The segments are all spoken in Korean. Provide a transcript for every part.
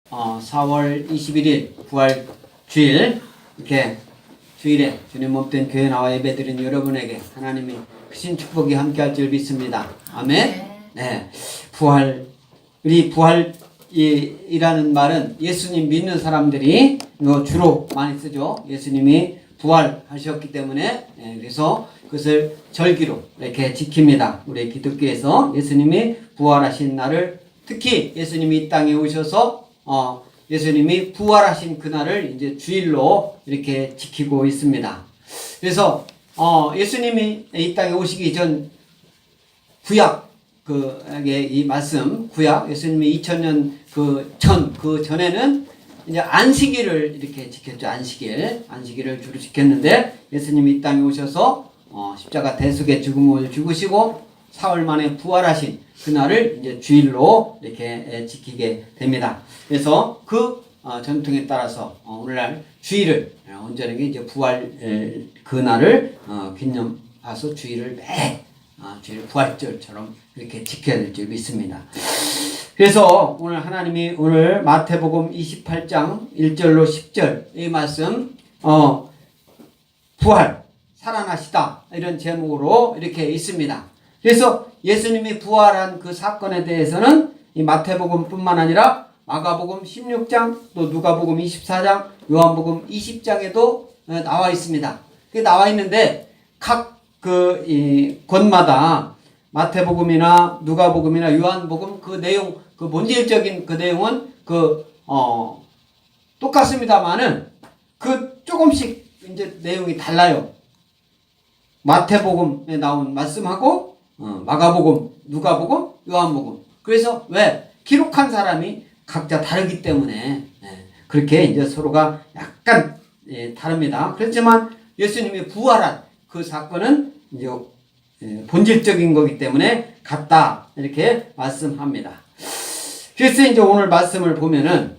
4월 21일 부활 주일 이렇게 주일에 주님 몸된 교회 나와 예배드린 여러분에게 하나님이 크신 축복이 함께할 줄 믿습니다. 아멘. 네, 부활이라는 말은 예수님 믿는 사람들이 주로 많이 쓰죠. 예수님이 부활하셨기 때문에 그래서 그것을 절기로 이렇게 지킵니다. 우리 기독교에서 예수님이 부활하신 날을 특히 예수님이 이 땅에 오셔서 예수님이 부활하신 그날을 이제 주일로 이렇게 지키고 있습니다. 그래서 예수님이 이 땅에 오시기 전 구약 이 말씀 구약 예수님이 2000년 그 전에는 이제 안식일을 이렇게 지켰죠. 안식일을 주로 지켰는데 예수님이 이 땅에 오셔서 십자가 대속의 죽음을 죽으시고 사흘 만에 부활하신 그날을 이제 주일로 이렇게 지키게 됩니다. 그래서 그 전통에 따라서 오늘날 주일을 온전하게 이제 부활 그날을 기념해서 주일을 주일 부활절처럼 이렇게 지켜야 될 줄 믿습니다. 그래서 오늘 하나님이 오늘 마태복음 28장 1절로 10절 이 말씀 부활 살아나시다 이런 제목으로 이렇게 있습니다. 그래서 예수님이 부활한 그 사건에 대해서는 이 마태복음뿐만 아니라 마가복음 16장 또 누가복음 24장 요한복음 20장에도 나와 있습니다. 그게 나와 있는데 각 이 권마다 마태복음이나 누가복음이나 요한복음 그 내용 그 본질적인 그 내용은 똑같습니다만은 그 조금씩 이제 내용이 달라요. 마태복음에 나온 말씀하고 마가복음, 누가복음, 요한복음. 그래서 왜 기록한 사람이 각자 다르기 때문에 그렇게 이제 서로가 약간 다릅니다. 그렇지만 예수님이 부활한 그 사건은 이제 본질적인 거기 때문에 같다 이렇게 말씀합니다. 그래서 이제 오늘 말씀을 보면은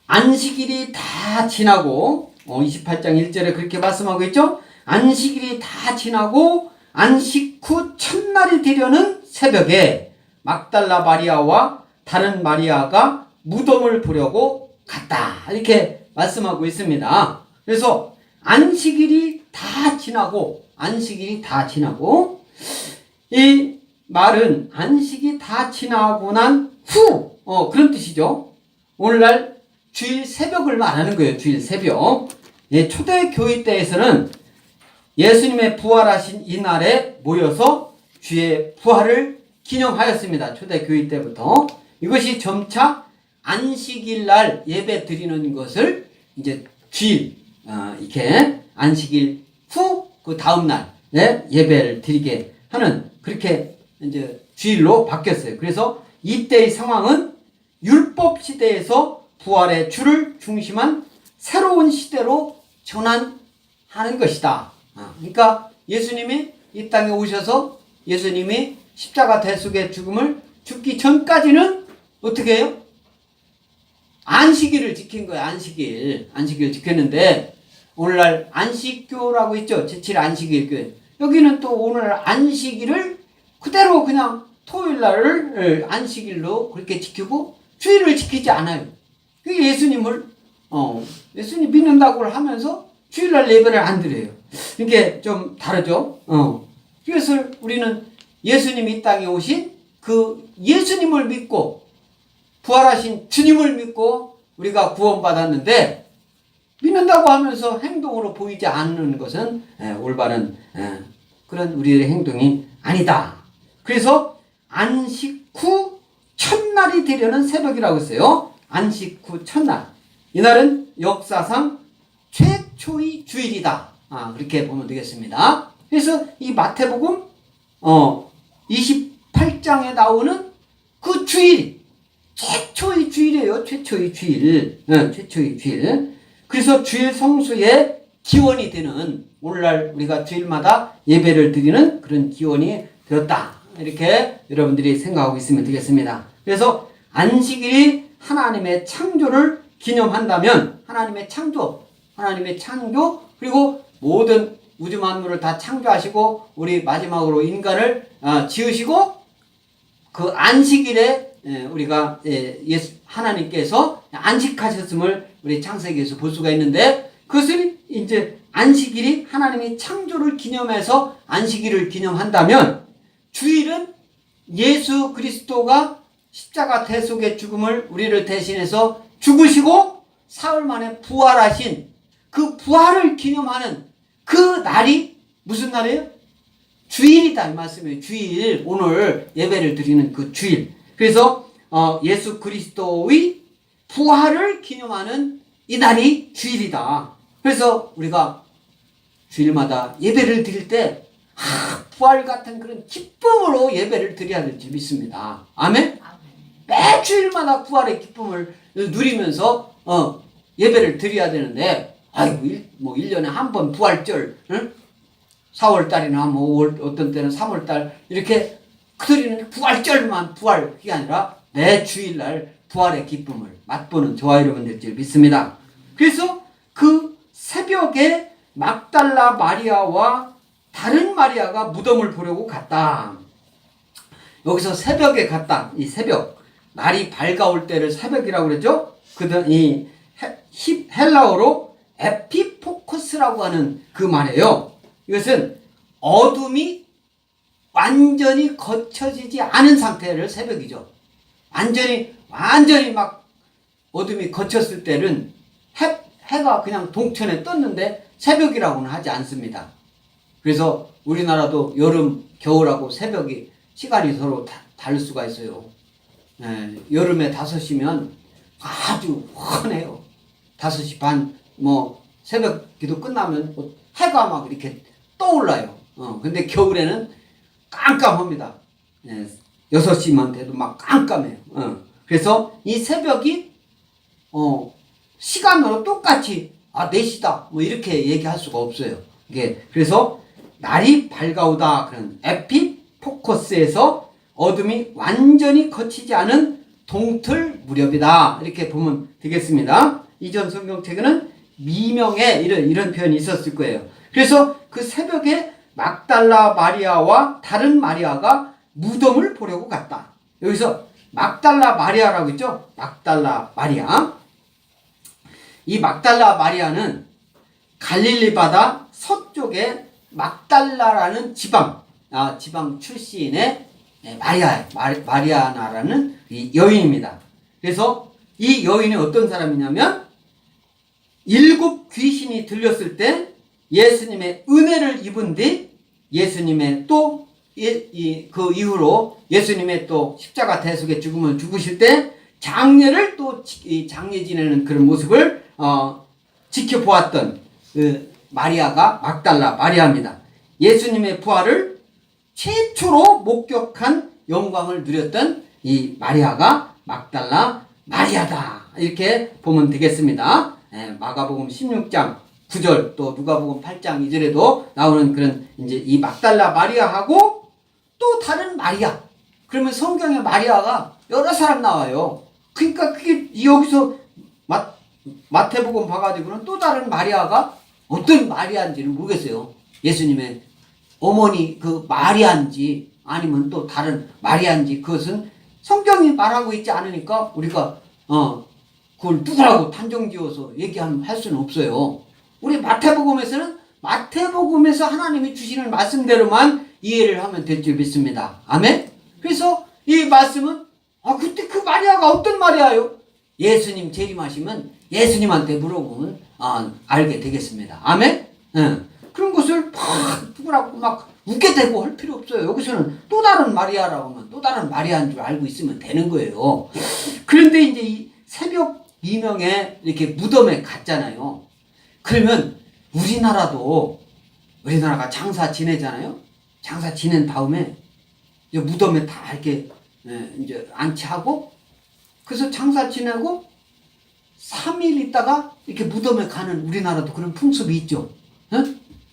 안식일이 다 지나고 28장 1절에 그렇게 말씀하고 있죠. 안식일이 다 지나고 안식 후 첫날이 되려는 새벽에 막달라 마리아와 다른 마리아가 무덤을 보려고 갔다 이렇게 말씀하고 있습니다. 그래서 안식일이 다 지나고 이 말은 안식이 다 지나고 난 후 그런 뜻이죠. 오늘날 주일 새벽을 말하는 거예요. 주일 새벽. 초대교회 때에서는 예수님의 부활하신 이날에 모여서 주의 부활을 기념하였습니다. 초대교회 때부터. 이것이 점차 안식일 날 예배 드리는 것을 이제 주일, 이렇게 안식일 후 그 다음날 예배를 드리게 하는 그렇게 이제 주일로 바뀌었어요. 그래서 이때의 상황은 율법 시대에서 부활의 주를 중심한 새로운 시대로 전환하는 것이다. 그러니까 예수님이 이 땅에 오셔서 예수님이 십자가 대속의 죽음을 죽기 전까지는 어떻게 해요? 안식일을 지킨 거예요. 안식일 지켰는데 오늘날 안식교라고 있죠. 제7 안식일 교회. 여기는 또 오늘 안식일을 그대로 그냥 토요일날을 안식일로 그렇게 지키고 주일을 지키지 않아요. 그게 예수님 믿는다고 하면서 주일날 예배를 안 드려요. 이게 좀 다르죠. 그래서 우리는 예수님이 이 땅에 오신 그 예수님을 믿고 부활하신 주님을 믿고 우리가 구원받았는데 믿는다고 하면서 행동으로 보이지 않는 것은 올바른 그런 우리의 행동이 아니다. 그래서 안식 후 첫날이 되려는 새벽이라고 했어요. 안식 후 첫날. 이날은 역사상 최초의 주일이다. 그렇게 보면 되겠습니다. 그래서 이 마태복음 28장에 나오는 그 주일 최초의 주일이에요. 최초의 주일. 그래서 주일 성수의 기원이 되는 오늘날 우리가 주일마다 예배를 드리는 그런 기원이 되었다. 이렇게 여러분들이 생각하고 있으면 되겠습니다. 그래서 안식일이 하나님의 창조를 기념한다면 하나님의 창조 그리고 모든 우주 만물을 다 창조하시고 우리 마지막으로 인간을 지으시고 그 안식일에 우리가 하나님께서 안식하셨음을 우리 창세기에서 볼 수가 있는데, 그것을 이제 안식일이 하나님이 창조를 기념해서 안식일을 기념한다면, 주일은 예수 그리스도가 십자가 대속의 죽음을 우리를 대신해서 죽으시고 사흘 만에 부활하신 그 부활을 기념하는 그 날이 무슨 날이에요? 주일이다 이 말씀이에요. 주일, 오늘 예배를 드리는 그 주일. 그래서 예수 그리스도의 부활을 기념하는 이 날이 주일이다. 그래서 우리가 주일마다 예배를 드릴 때 부활 같은 그런 기쁨으로 예배를 드려야 될 줄 믿습니다. 아멘? 매 주일마다 부활의 기쁨을 누리면서 예배를 드려야 되는데, 아이고, 1년에 한 번 부활절, 응? 4월달이나 뭐 어떤 때는 3월달 이렇게 드리는 부활절만 부활, 그게 아니라 매 주일날 부활의 기쁨을 맛보는 저와 여러분들 줄 믿습니다. 그래서 그 새벽에 막달라 마리아와 다른 마리아가 무덤을 보려고 갔다. 여기서 새벽에 갔다. 이 새벽, 날이 밝아올 때를 새벽이라고 그랬죠. 이 헬라어로 에피포커스라고 하는 그 말이에요. 이것은 어둠이 완전히 거쳐지지 않은 상태를 새벽이죠. 완전히 막 어둠이 거쳤을 때는 해가 그냥 동천에 떴는데 새벽이라고는 하지 않습니다. 그래서 우리나라도 여름, 겨울하고 새벽이 시간이 서로 다를 수가 있어요. 여름에 5시면 아주 환해요. 5시 반, 새벽 기도 끝나면 해가 막 이렇게 떠올라요. 근데 겨울에는 깜깜합니다. 6시만 돼도 막 깜깜해요. 그래서 이 새벽이, 시간으로 똑같이, 4시다. 이렇게 얘기할 수가 없어요. 그래서 날이 밝아오다. 그런 에피포커스에서 어둠이 완전히 거치지 않은 동틀 무렵이다. 이렇게 보면 되겠습니다. 이전 성경책에는 미명에 이런 표현이 있었을 거예요. 그래서 그 새벽에 막달라 마리아와 다른 마리아가 무덤을 보려고 갔다. 여기서 막달라 마리아라고 있죠? 막달라 마리아. 이 막달라 마리아는 갈릴리 바다 서쪽에 막달라라는 지방 출신의 마리아나라는 이 여인입니다. 그래서 이 여인이 어떤 사람이냐면 7 귀신이 들렸을 때 예수님의 은혜를 입은 뒤 예수님의 또 그 이후로 예수님의 또 십자가 대속의 죽음을 죽으실 때 장례를 또 장례 지내는 그런 모습을 지켜보았던 그 마리아가 막달라 마리아입니다. 예수님의 부활을 최초로 목격한 영광을 누렸던 이 마리아가 막달라 마리아다. 이렇게 보면 되겠습니다. 마가복음 16장 9절 또 누가복음 8장 2절에도 나오는 그런 이제 이 막달라 마리아하고 또 다른 마리아. 그러면 성경에 마리아가 여러 사람 나와요. 그러니까 그게 여기서 마태복음 봐가지고는 또 다른 마리아가 어떤 마리아인지는 모르겠어요. 예수님의 어머니 그 마리아인지 아니면 또 다른 마리아인지 그것은 성경이 말하고 있지 않으니까 우리가 그걸 누구라고 단정지어서 할 수는 없어요. 우리 마태복음에서는 마태복음에서 하나님이 주시는 말씀대로만 이해를 하면 될 줄 믿습니다. 아멘? 그래서 이 말씀은 그때 그 마리아가 어떤 마리아요? 예수님 재림하시면 예수님한테 물어보면 알게 되겠습니다. 아멘? 그런 것을 누구라고 막 웃게 되고 할 필요 없어요. 여기서는 또 다른 마리아라고 하면 또 다른 마리아인 줄 알고 있으면 되는 거예요. 그런데 이제 이 새벽 이명에 이렇게 무덤에 갔잖아요. 그러면 우리나라가 장사 지내잖아요. 장사 지낸 다음에 이제 무덤에 다 이렇게 이제 안치하고 그래서 장사 지내고 3일 있다가 이렇게 무덤에 가는 우리나라도 그런 풍습이 있죠.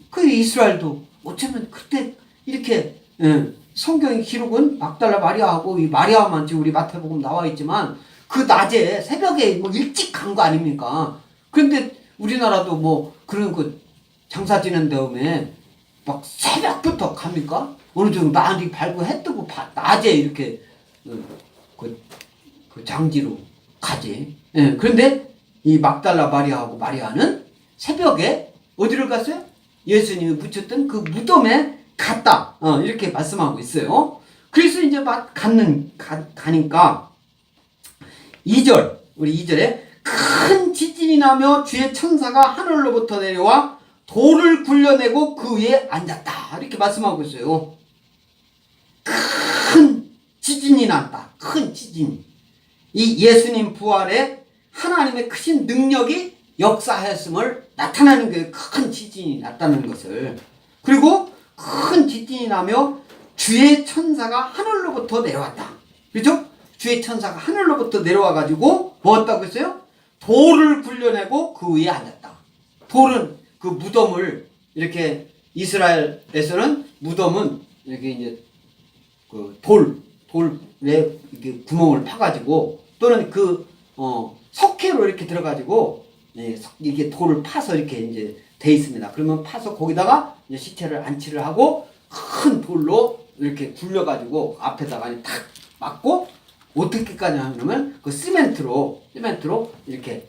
그 이스라엘도 어쩌면 그때 이렇게 성경의 기록은 막달라 마리아하고 이 마리아만 지금 우리 마태복음 나와 있지만 그 낮에 새벽에 일찍 간 거 아닙니까? 그런데 우리나라도 그런 장사 지낸 다음에 막 새벽부터 갑니까? 어느 정도 날이 밝고 해 뜨고 낮에 이렇게 그 장지로 가지. 예, 그런데 이 막달라 마리아하고 마리아는 새벽에 어디를 갔어요? 예수님이 묻혔던 그 무덤에 갔다. 이렇게 말씀하고 있어요. 그래서 이제 막 가니까 2절, 우리 2절에 큰 지진이 나며 주의 천사가 하늘로부터 내려와 돌을 굴려내고 그 위에 앉았다. 이렇게 말씀하고 있어요. 큰 지진이 났다. 큰 지진. 이 예수님 부활에 하나님의 크신 능력이 역사하였음을 나타나는 거예요. 큰 지진이 났다는 것을. 그리고 큰 지진이 나며 주의 천사가 하늘로부터 내려왔다. 그렇죠? 주의 천사가 하늘로부터 내려와가지고 뭐 했다고 했어요? 돌을 굴려내고 그 위에 앉았다. 돌은 그 무덤을 이렇게 이스라엘에서는 무덤은 이렇게 이제 그 돌에 이렇게 구멍을 파가지고 또는 그 석회로 이렇게 들어가지고 이렇게 돌을 파서 이렇게 이제 돼 있습니다. 그러면 파서 거기다가 이제 시체를 안치를 하고 큰 돌로 이렇게 굴려가지고 앞에다가 탁 막고 어떻게까지 하냐면 그 시멘트로 이렇게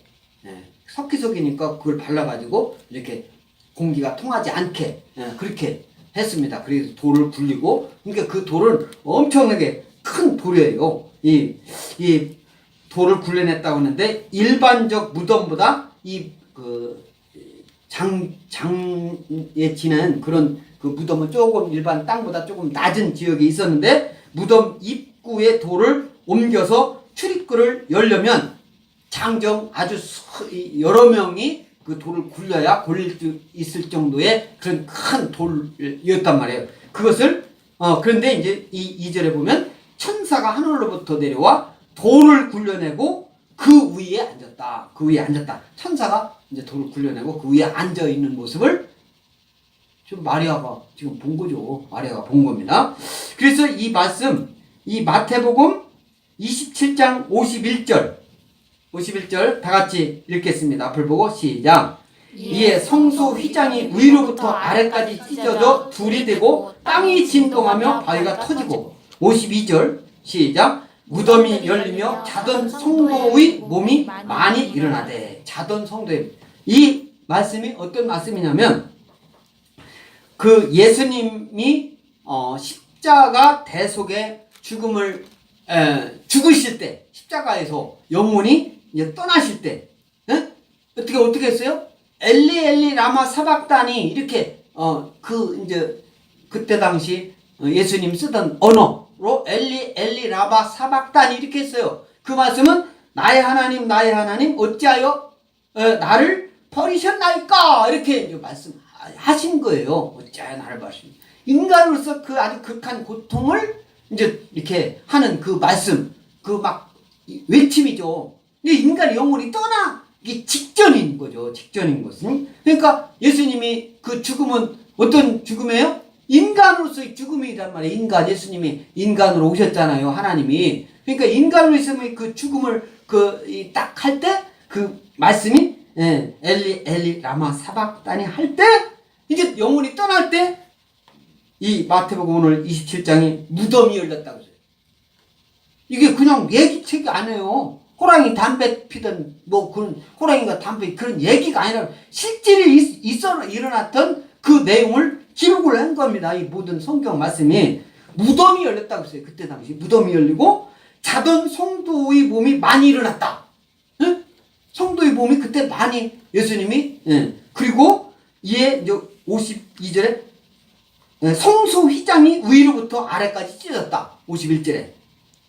석기석이니까 그걸 발라가지고 이렇게 공기가 통하지 않게 그렇게 했습니다. 그래서 돌을 굴리고 그러니까 그 돌은 엄청나게 큰 돌이에요. 이 돌을 굴려냈다고 하는데 일반적 무덤보다 이 그 장에 지는 그런 그 무덤은 조금 일반 땅보다 조금 낮은 지역에 있었는데 무덤 입구에 돌을 옮겨서 출입구를 열려면 장정 아주 여러 명이 그 돌을 굴려야 굴릴 수 있을 정도의 그런 큰 돌이었단 말이에요. 그것을 그런데 이제 이 2절에 보면 천사가 하늘로부터 내려와 돌을 굴려내고 그 위에 앉았다. 그 위에 앉았다. 천사가 이제 돌을 굴려내고 그 위에 앉아 있는 모습을 지금 마리아가 지금 본 거죠. 마리아가 본 겁니다. 그래서 이 말씀, 이 마태복음 27장 51절 다 같이 읽겠습니다. 앞을 보고 시작. 이에 성소 휘장이 위로부터 아래까지 찢어져 둘이 되고 땅이 진동하며 바위가 터지고 52절 시작. 무덤이 열리며 자던 성도의 몸이 많이 일어나되. 자던 성도의 이 말씀이 어떤 말씀이냐면 그 예수님이 십자가 대속의 죽음을 죽으실 때 십자가에서 영혼이 이제 떠나실 때 어떻게 했어요? 엘리 엘리 라마 사박다니 이렇게 이제 그때 당시 예수님 쓰던 언어로 엘리 엘리 라마 사박다니 이렇게 했어요. 그 말씀은 나의 하나님 어찌하여 나를 버리셨나이까 이렇게 이제 말씀하신 거예요. 어찌하여 나를 버리셨나이까. 인간으로서 그 아주 극한 고통을 이제 이렇게 하는 그 말씀, 그 막 외침이죠. 근데 인간의 영혼이 떠나기 직전인 거죠. 직전인 것은. 그러니까 예수님이 그 죽음은 어떤 죽음이에요? 인간으로서의 죽음이란 말이에요. 예수님이 인간으로 오셨잖아요. 하나님이. 그러니까 인간으로서의 그 죽음을 딱 할 때 그 말씀이 엘리 엘리 라마 사박다니 할 때 이제 영혼이 떠날 때 이 마태복음 오늘 27장이 무덤이 열렸다고 해요. 이게 그냥 얘기책이 아니에요. 호랑이 담배 피던 그런 호랑이가 담배 그런 얘기가 아니라 실제로 일어났던 그 내용을 기록을 한 겁니다. 이 모든 성경 말씀이 무덤이 열렸다고 했어요. 그때 당시 무덤이 열리고 자던 성도의 몸이 많이 일어났다. 성도의 몸이 그때 많이 예수님이 그리고 이에 52절에 성소 휘장이 위로부터 아래까지 찢어졌다. 51절에.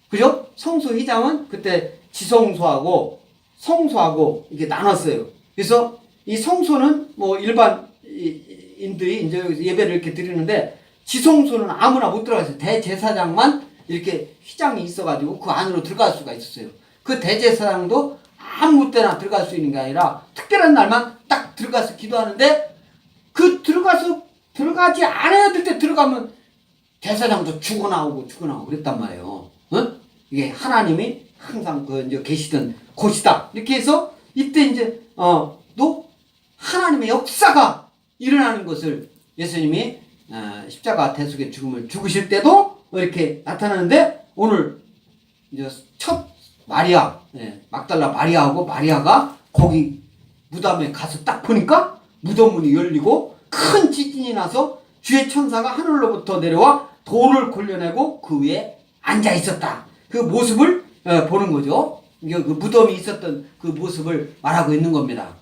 그죠? 성소 휘장은 그때 지성소하고 성소하고 이렇게 나눴어요. 그래서 이 성소는 일반인들이 이제 예배를 이렇게 드리는데 지성소는 아무나 못 들어갔어요. 대제사장만 이렇게 휘장이 있어가지고 그 안으로 들어갈 수가 있었어요. 그 대제사장도 아무 때나 들어갈 수 있는 게 아니라 특별한 날만 딱 들어가서 기도하는데 들어가지 않아야 될 때 들어가면 대사장도 죽어나오고 그랬단 말이에요. 이게 하나님이 항상 이제 계시던 곳이다. 이렇게 해서 이때 이제 또 하나님의 역사가 일어나는 것을 예수님이 십자가 대속의 죽음을 죽으실 때도 이렇게 나타나는데 오늘 이제 첫 마리아, 막달라 마리아하고 마리아가 거기 무덤에 가서 딱 보니까 무덤 문이 열리고 큰 지진이 나서 주의 천사가 하늘로부터 내려와 돌을 골려내고 그 위에 앉아 있었다. 그 모습을 보는 거죠. 그 무덤이 있었던 그 모습을 말하고 있는 겁니다.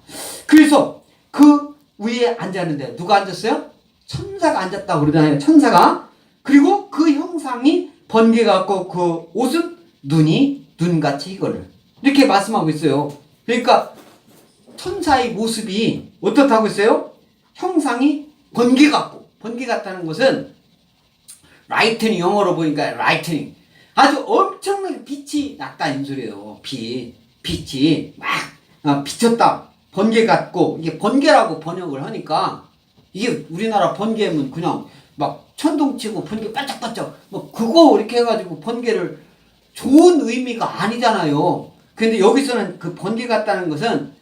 그래서 그 위에 앉았는데 누가 앉았어요? 천사가 앉았다고 그러잖아요. 천사가. 그리고 그 형상이 번개 같고 그 옷은 눈이 눈같이 희거늘. 이렇게 말씀하고 있어요. 그러니까 천사의 모습이 어떻다고 했어요? 형상이 번개 같고, 번개 같다는 것은 라이트닝, 영어로 보니까 라이트닝, 아주 엄청나게 빛이 났다는 소리예요. 빛이 막 비쳤다. 번개 같고, 이게 번개라고 번역을 하니까 이게 우리나라 번개면 그냥 막 천둥치고 번개 반짝반짝 뭐 그거 이렇게 해가지고 번개를 좋은 의미가 아니잖아요. 근데 여기서는 그 번개 같다는 것은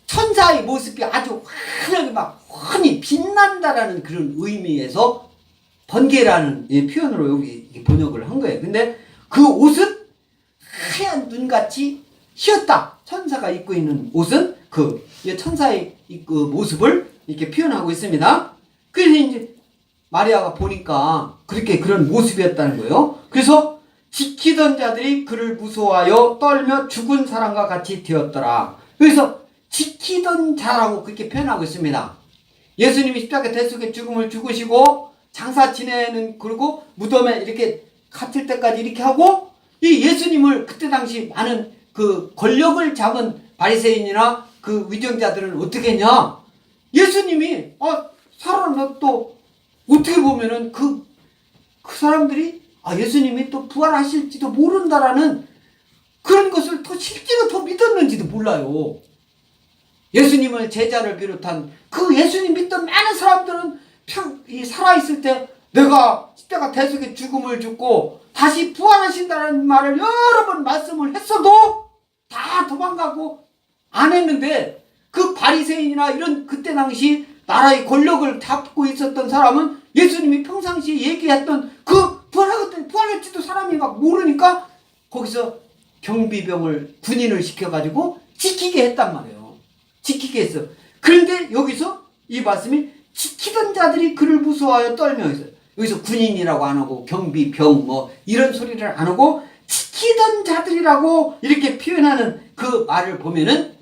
천사의 모습이 아주 환하게 막 환히 빛난다라는 그런 의미에서 번개라는 표현으로 여기 번역을 한 거예요. 근데 그 옷은 하얀 눈같이 휘었다. 천사가 입고 있는 옷은 그 천사의 그 모습을 이렇게 표현하고 있습니다. 그래서 이제 마리아가 보니까 그렇게 그런 모습이었다는 거예요. 그래서 지키던 자들이 그를 무서워하여 떨며 죽은 사람과 같이 되었더라. 그래서 지키던 자라고 그렇게 표현하고 있습니다. 예수님이 십자가 대속의 죽음을 죽으시고 장사 지내는, 그리고 무덤에 이렇게 갇힐 때까지 이렇게 하고, 이 예수님을 그때 당시 많은 그 권력을 잡은 바리새인이나 그 위정자들은 어떻게 했냐? 예수님이 살아나 또 어떻게 보면은 그 사람들이 예수님이 또 부활하실지도 모른다라는 그런 것을 더 실제로 더 믿었는지도 몰라요. 예수님을 제자를 비롯한 그 예수님 믿던 많은 사람들은 살아있을 때 내가 십자가 대속의 죽음을 죽고 다시 부활하신다는 말을 여러 번 말씀을 했어도 다 도망가고 안 했는데, 그 바리새인이나 이런 그때 당시 나라의 권력을 잡고 있었던 사람은 예수님이 평상시에 얘기했던 그 부활할지도 사람이 막 모르니까 거기서 경비병을, 군인을 시켜가지고 지키게 했단 말이에요. 지키게 했어. 그런데 여기서 이 말씀이 지키던 자들이 그를 무서워하여 떨며 있어요. 여기서 군인이라고 안 하고 경비병 뭐 이런 소리를 안 하고 지키던 자들이라고 이렇게 표현하는 그 말을 보면은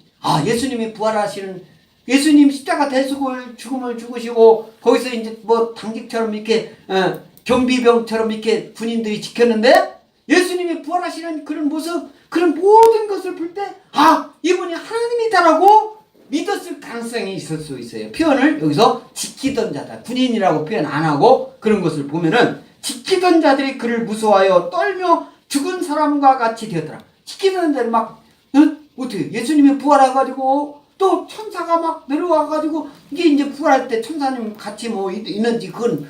예수님이 부활하시는, 예수님 십자가 대속을 죽음을 죽으시고 거기서 이제 뭐 당직처럼 이렇게 경비병처럼 이렇게 군인들이 지켰는데 예수님이 부활하시는 그런 모습, 그런 모든 것을 볼 때 이분이 하나님이다라고 믿었을 가능성이 있을 수 있어요. 표현을 여기서 지키던 자다, 군인이라고 표현 안 하고 그런 것을 보면은 지키던 자들이 그를 무서워하여 떨며 죽은 사람과 같이 되었더라. 지키던 자들이 막 어떻게 예수님이 부활해가지고 또 천사가 막 내려와가지고, 이게 이제 부활할 때 천사님 같이 뭐 있는지 그건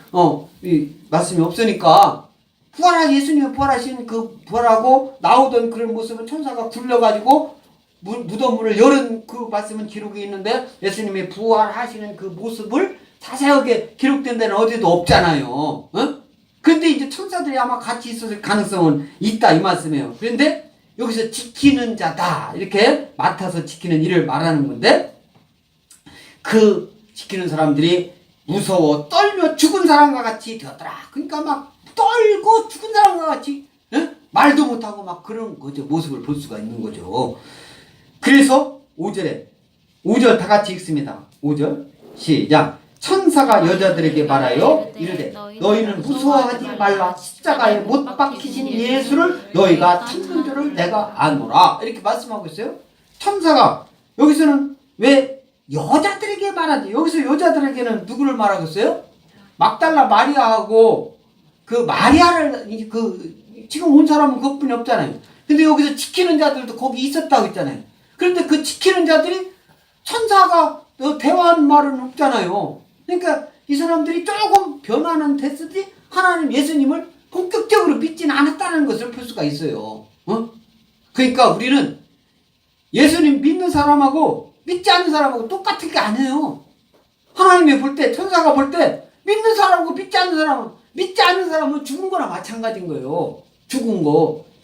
이 말씀이 없으니까, 예수님이 부활하신 그 부활하고 나오던 그런 모습은 천사가 굴려가지고 무덤 문을 열은 그 말씀은 기록이 있는데 예수님이 부활하시는 그 모습을 자세하게 기록된 데는 어디도 없잖아요. 그런데 이제 천사들이 아마 같이 있었을 가능성은 있다 이 말씀이에요. 그런데 여기서 지키는 자다 이렇게 맡아서 지키는 일을 말하는 건데, 그 지키는 사람들이 무서워 떨며 죽은 사람과 같이 되었더라. 그러니까 막 떨고 죽은 사람과 같이 말도 못하고 막 그런 거죠. 모습을 볼 수가 있는 거죠. 그래서 5절 다 같이 읽습니다. 5절 시작. 천사가 여자들에게 말하여 이르되 너희는 무서워하지 말라. 십자가에 못 박히신 예수를 너희가 찾는 줄을 내가 아노라. 이렇게 말씀하고 있어요. 천사가 여기서는 왜 여자들에게 말하지? 여기서 여자들에게는 누구를 말하고 있어요? 막달라 마리아하고 그 마리아를 지금 온 사람은 그것뿐이 없잖아요. 근데 여기서 지키는 자들도 거기 있었다고 했잖아요. 그런데 그 지키는 자들이 천사가 대화한 말은 없잖아요. 그러니까 이 사람들이 조금 변화는 됐으지 하나님 예수님을 본격적으로 믿지는 않았다는 것을 볼 수가 있어요. 그러니까 우리는 예수님 믿는 사람하고 믿지 않는 사람하고 똑같은 게 아니에요. 하나님이 볼 때, 천사가 볼 때 믿는 사람하고 믿지 않는 사람은 죽은 거나 마찬가지인 거예요. 죽은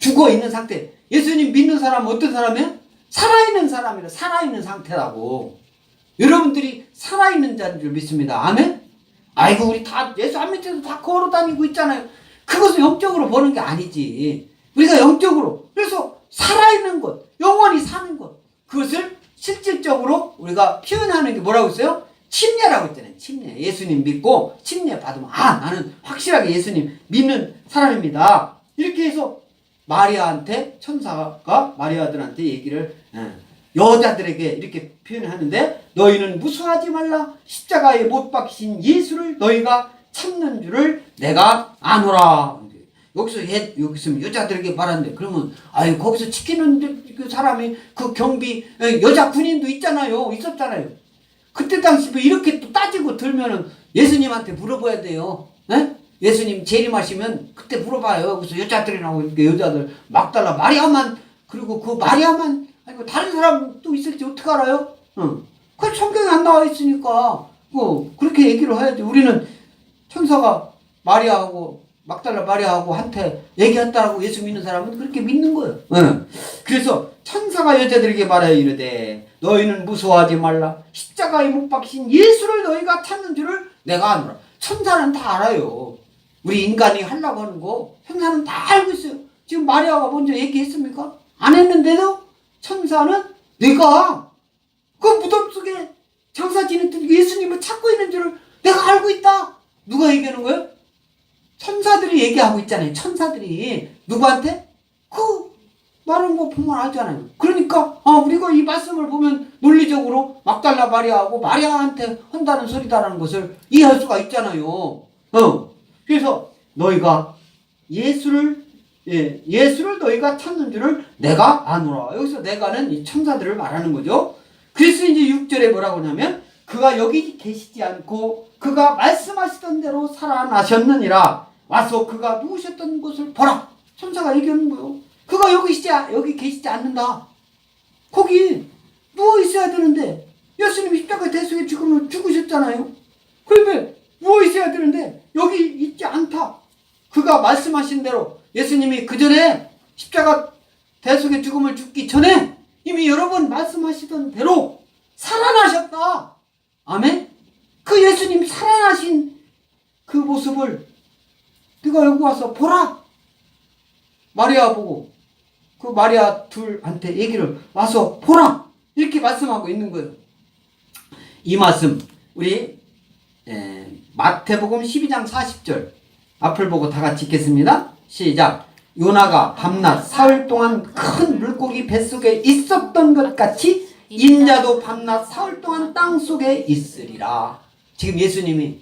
죽어 있는 상태. 예수님 믿는 사람은 어떤 사람이에요? 살아있는 사람이라. 살아있는 상태라고. 여러분들이 살아있는 자인 줄 믿습니다. 아멘? 아이고 우리 다 예수 안 믿어도 다 걸어 다니고 있잖아요. 그것을 영적으로 보는 게 아니지. 우리가 영적으로, 그래서 살아있는 것, 영원히 사는 것, 그것을 실질적으로 우리가 표현하는 게 뭐라고 했어요? 침례라고 했잖아요. 침례. 예수님 믿고 침례 받으면 나는 확실하게 예수님 믿는 사람입니다. 이렇게 해서 마리아한테, 천사가 마리아들한테 얘기를 여자들에게 이렇게 표현하는데, 너희는 무수하지 말라. 십자가에 못 박히신 예수를 너희가 찾는 줄을 내가 아노라. 여기서 여자들에게 말하는데, 그러면 거기서 지키는 그 사람이, 그 경비 여자 군인도 있었잖아요. 그때 당시 이렇게 또 따지고 들면은 예수님한테 물어봐야 돼요. 예수님 재림하시면 그때 물어봐요. 그래서 여자들이라고 이렇게 여자들 막달라 마리아만, 그리고 그 마리아만 아니고 다른 사람 또 있을지 어떻게 알아요? 그 성경에 안 나와 있으니까 그렇게 얘기를 해야지. 우리는 천사가 마리아하고 막달라 마리아하고 한테 얘기했다라고 예수 믿는 사람은 그렇게 믿는 거예요. 그래서 천사가 여자들에게 말하여 이르되 너희는 무서워하지 말라. 십자가에 못 박힌 예수를 너희가 찾는 줄을 내가 아노라. 천사는 다 알아요. 우리 인간이 하려고 하는 거 천사는 다 알고 있어요. 지금 마리아가 먼저 얘기했습니까? 안 했는데도 천사는 내가 그 무덤 속에 장사 지냈던 예수님을 찾고 있는 줄을 내가 알고 있다. 누가 얘기하는 거예요? 천사들이 얘기하고 있잖아요. 천사들이 누구한테? 그 말하는 거 보면 알잖아요. 그러니까 우리가 이 말씀을 보면 논리적으로 막달라 마리아하고 마리아한테 한다는 소리다라는 것을 이해할 수가 있잖아요. 그래서 너희가 예수를 너희가 찾는 줄을 내가 아노라. 여기서 내가는 이 천사들을 말하는 거죠. 그래서 이제 6절에 뭐라고 하냐면, 그가 여기 계시지 않고 그가 말씀하시던 대로 살아나셨느니라. 와서 그가 누우셨던 곳을 보라. 천사가 얘기하는 거예요. 그가 여기 계시지 않는다. 거기 누워 있어야 되는데, 예수님이 십자가 대속에 죽으셨잖아요. 그런데 누워 있어야 되는데 여기 있지 않다. 그가 말씀하신 대로 예수님이 그 전에 십자가 대속의 죽음을 죽기 전에 이미 여러 번 말씀하시던 대로 살아나셨다. 아멘? 그 예수님 살아나신 그 모습을 네가 여기 와서 보라. 마리아 보고 그 마리아 둘한테 얘기를 와서 보라. 이렇게 말씀하고 있는 거예요. 이 말씀 우리 마태복음 12장 40절 앞을 보고 다 같이 읽겠습니다. 시작. 요나가 밤낮 사흘 동안 큰 물고기 뱃속에 있었던 것 같이 인자도 밤낮 사흘 동안 땅속에 있으리라. 지금 예수님이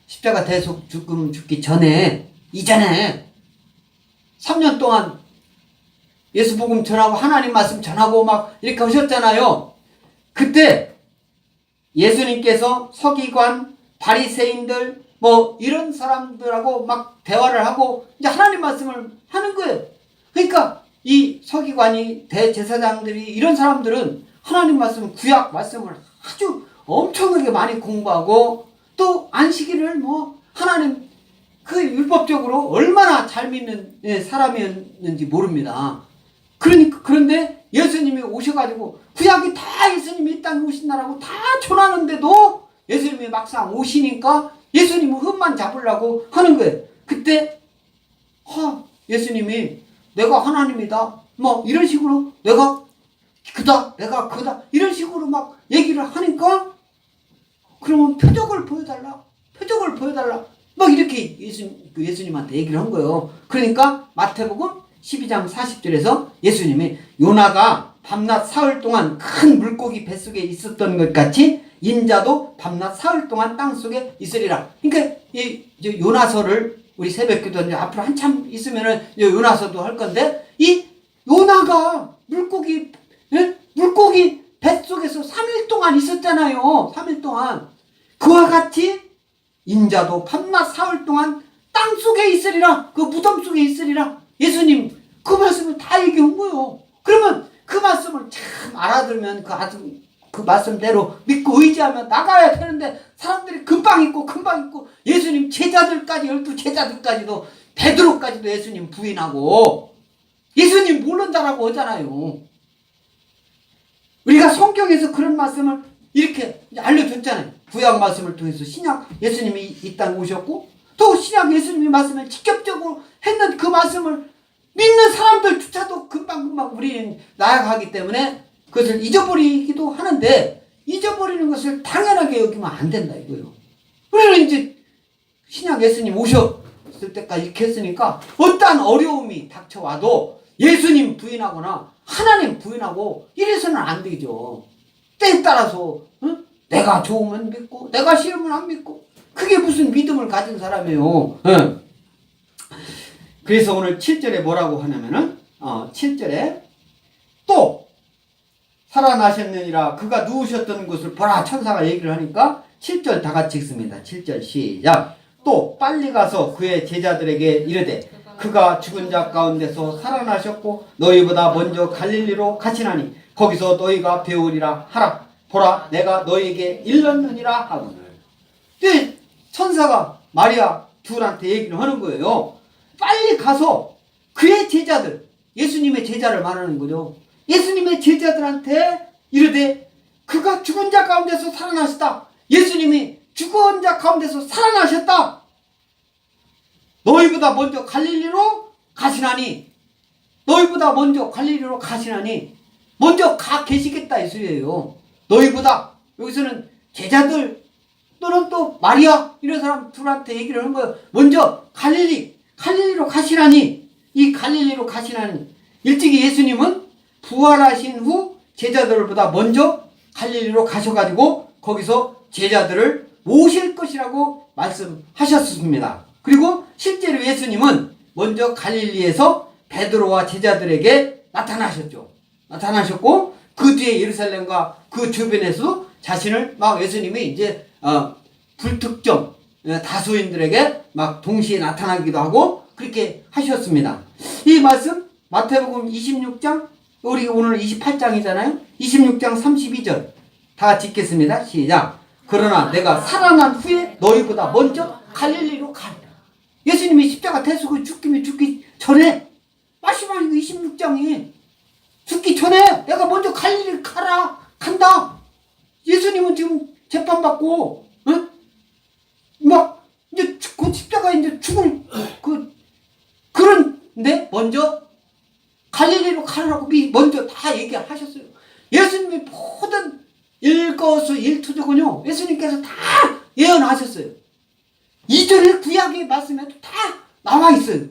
십자가 대속 죽기 전에, 이전에 3년 동안 예수 복음 전하고 하나님 말씀 전하고 막 이렇게 하셨잖아요. 그때 예수님께서 서기관, 바리새인들 이런 사람들하고 막 대화를 하고 이제 하나님 말씀을 하는 거예요. 그러니까 이 서기관이 대제사장들이 이런 사람들은 하나님 말씀, 구약 말씀을 아주 엄청나게 많이 공부하고 또 안식일을 하나님 그 율법적으로 얼마나 잘 믿는 사람이었는지 모릅니다. 그런데 예수님이 오셔가지고 구약이 다 예수님이 이 땅에 오신다라고 다 전하는데도 예수님이 막상 오시니까 예수님은 흠만 잡으려고 하는 거예요. 그때 예수님이 내가 하나님이다 이런 식으로 내가 그다 이런 식으로 막 얘기를 하니까, 그러면 표적을 보여달라 막 이렇게 예수님한테 얘기를 한 거예요. 그러니까 마태복음 12장 40절에서 예수님이 요나가 밤낮 사흘 동안 큰 물고기 뱃속에 있었던 것 같이 인자도 밤낮 사흘 동안 땅속에 있으리라. 그러니까 이 요나서를 우리 새벽기도 앞으로 한참 있으면은 요나서도 할 건데, 이 요나가 물고기 뱃속에서 3일 동안 있었잖아요. 3일 동안. 그와 같이 인자도 밤낮 사흘 동안 땅속에 있으리라. 그 무덤 속에 있으리라. 예수님 그 말씀을 다 얘기한 거예요. 그러면 그 말씀을 참 알아들으면 그 말씀대로 믿고 의지하면 나가야 되는데, 사람들이 금방 있고 예수님 제자들까지 12 제자들까지도 베드로까지도 예수님 부인하고 예수님 모른다라고 하잖아요. 우리가 성경에서 그런 말씀을 이렇게 알려줬잖아요. 구약 말씀을 통해서 신약 예수님이 이 땅에 오셨고, 또 신약 예수님이 말씀을 직접적으로 했는 그 말씀을 믿는 사람들조차도 금방금방 우리는 나아가기 때문에 그것을 잊어버리기도 하는데, 잊어버리는 것을 당연하게 여기면 안 된다 이거예요. 우리는 이제 신약 예수님 오셨을 때까지 이렇게 했으니까 어떠한 어려움이 닥쳐와도 예수님 부인하거나 하나님 부인하고 이래서는 안 되죠. 때에 따라서 내가 좋으면 믿고 내가 싫으면 안 믿고, 그게 무슨 믿음을 가진 사람이에요. 그래서 오늘 7절에 뭐라고 하냐면은 7절에 또 살아나셨느니라 그가 누우셨던 곳을 보라, 천사가 얘기를 하니까 7절 다 같이 읽습니다. 7절 시작. 또 빨리 가서 그의 제자들에게 이르되 그가 죽은 자 가운데서 살아나셨고 너희보다 먼저 갈릴리로 가시나니 거기서 너희가 배우리라 하라. 보라, 내가 너희에게 일렀느니라 하거늘. 천사가 마리아 둘한테 얘기를 하는 거예요. 빨리 가서 그의 제자들, 예수님의 제자를 말하는 거죠. 예수님의 제자들한테 이르되 그가 죽은 자 가운데서 살아나셨다. 예수님이 죽은 자 가운데서 살아나셨다. 너희보다 먼저 갈릴리로 가시나니, 너희보다 먼저 갈릴리로 가시나니 먼저 가 계시겠다 이 소리예요. 너희보다, 여기서는 제자들 또는 또 마리아 이런 사람 둘한테 얘기를 하는 거예요. 먼저 갈릴리로 가시나니, 이 갈릴리로 가시나니, 일찍이 예수님은 부활하신 후 제자들보다 먼저 갈릴리로 가셔가지고 거기서 제자들을 모실 것이라고 말씀하셨습니다. 그리고 실제로 예수님은 먼저 갈릴리에서 베드로와 제자들에게 나타나셨고 그 뒤에 예루살렘과 그 주변에서도 자신을 막 예수님이 이제 불특정 다수인들에게 막 동시에 나타나기도 하고 그렇게 하셨습니다. 이 말씀 마태복음 26장, 우리 오늘 28장이잖아요. 26장 32절 다 같이 읽겠습니다. 시작. 그러나 내가 살아난 후에 너희보다 먼저 갈릴리로 가리라. 예수님이 십자가 대속을 죽기 전에 마지막 26장이 죽기 전에 내가 먼저 갈릴리 간다. 예수님은 지금 재판받고 막 이제 그 십자가 이제 죽을 그런데 먼저 갈릴리로 가라고 먼저 다 얘기하셨어요. 예수님이 모든 일거수일투족은요 예수님께서 다 예언하셨어요. 2절의 구약의 말씀에도 다 나와 있어요.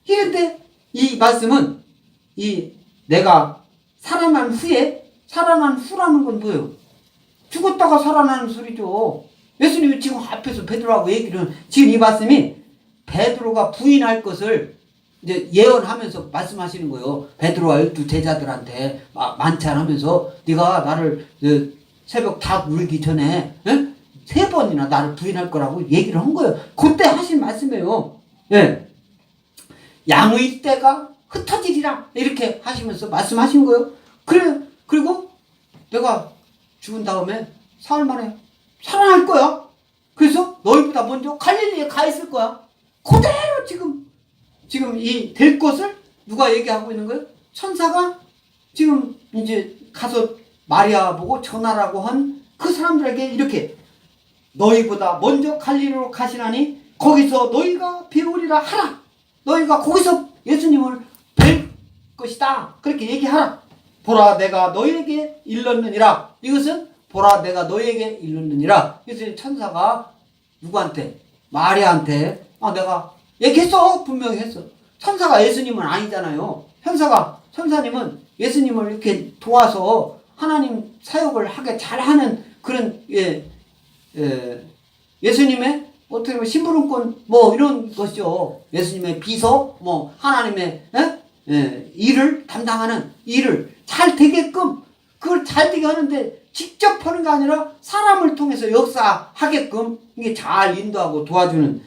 그런데 이 말씀은 내가 살아난 후라는 건 뭐예요? 죽었다가 살아나는 소리죠. 예수님이 지금 앞에서 베드로하고 얘기를, 지금 이 말씀이 베드로가 부인할 것을 이제 예언하면서 말씀하시는 거예요. 베드로와 12 제자들한테 만찬하면서 네가 나를 새벽 닭 울기 전에 3번이나 나를 부인할 거라고 얘기를 한 거예요. 그때 하신 말씀이에요. 예. 양의 때가 흩어지리라 이렇게 하시면서 말씀하신 거예요. 그리고 내가 죽은 다음에 사흘 만에 살아날 거야. 그래서 너희보다 먼저 갈릴리에 가 있을 거야. 그대로 지금 이 될 것을 누가 얘기하고 있는 거예요? 천사가 지금 이제 가서 마리아 보고 전하라고 한 그 사람들에게 이렇게 너희보다 먼저 갈릴리로 가시나니 거기서 너희가 배우리라 하라. 너희가 거기서 예수님을 뵐 것이다. 그렇게 얘기하라. 보라, 내가 너희에게 일렀느니라. 이것은 보라, 내가 너희에게 일렀느니라. 그래서 천사가 누구한테? 마리아한테 내가 얘기했어. 분명히 했어. 천사가 예수님은 아니잖아요. 천사님은 예수님을 이렇게 도와서 하나님 사역을 하게 잘하는 그런 예수님의 어떻게 보면 심부름꾼 이런 것이죠. 예수님의 비서 하나님의 일을 담당하는 일을 잘 되게끔, 그걸 잘 되게 하는데 직접 하는 게 아니라 사람을 통해서 역사하게끔 이게 잘 인도하고 도와주는